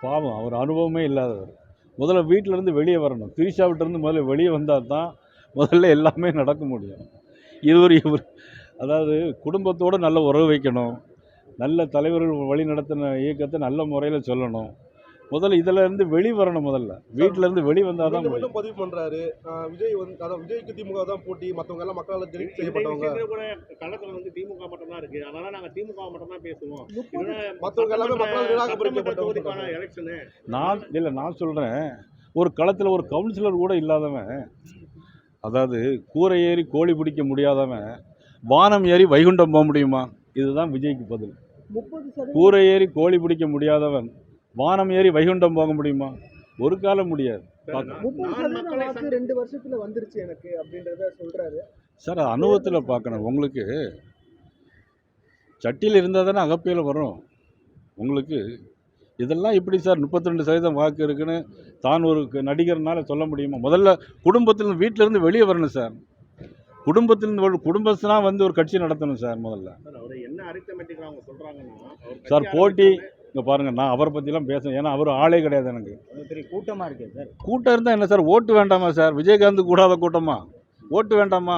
பாவம், அவர் அனுபவமே இல்லாதவர். முதல்ல வீட்டிலேருந்து வெளியே வரணும். திரிஷாவிட்டேருந்து முதல்ல வெளியே வந்தால் தான் முதல்ல எல்லாமே நடக்க முடியும். இவர் அதாவது குடும்பத்தோடு நல்ல உறவு வைக்கணும், நல்ல தலைவர்கள் வழி நடத்தின இயக்கத்தை நல்ல முறையில் சொல்லணும். முதல்ல இதில் இருந்து வெளி வரணும். முதல்ல வீட்டில் இருந்து வெளி வந்தால் தான் மீண்டும் பதிவு பண்றாரு. விஜய் வந்து அதான் விஜய்க்கு திமுக தான் போட்டி, மற்றவங்க எல்லாம் மக்களால் தெரிவு செய்யப்பட்டவங்க. கூட களத்துல வந்து திமுக மட்டும் தான் இருக்கு, அதனால நாங்க திமுக மட்டும் தான் பேசுவோம். மற்றவங்க எல்லாமே மக்களால் நிராகரிக்கப்பட்டவங்க. எலெக்ஷனு நான் சொல்கிறேன், ஒரு களத்தில் ஒரு கவுன்சிலர் கூட இல்லாதவன், அதாவது கூரை ஏறி கோழி பிடிக்க முடியாதவன் வானம் ஏறி வைகுண்டம் போக முடியுமா? இதுதான் விஜய்க்கு பதில். கூரை ஏறி கோழி பிடிக்க முடியாதவன் வானம் ஏறி வைகுண்டம் போக முடியுமா? ஒரு காலம் முடியாது. 2 வருஷத்துல வந்துருச்சு எனக்கு அப்படின்றத சொல்றாரு சார். அனுபவத்தில் பார்க்கணும். உங்களுக்கு சட்டியில் இருந்தால் தானே அகப்பையில் வரும். உங்களுக்கு இதெல்லாம் இப்படி சார் 32% வாக்கு இருக்குன்னு தான் ஒரு நடிகர்னால சொல்ல முடியுமா? முதல்ல குடும்பத்திலிருந்து வீட்டிலேருந்து வெளியே வரணும் சார். குடும்பத்தினா வந்து ஒரு கட்சி நடத்தணும் சார். முதல்ல சார் போட்டி இங்கே பாருங்கள், நான் அவரை பற்றிலாம் பேசுகிறேன். ஏன்னா அவர் ஆளே கிடையாது எனக்கு. பெரிய கூட்டமாக இருக்கு சார். கூட்டம் இருந்தால் என்ன சார்? ஓட்டு வேண்டாமா சார்? விஜயகாந்த் கூடாத கூட்டமா? ஓட்டு வேண்டாமா?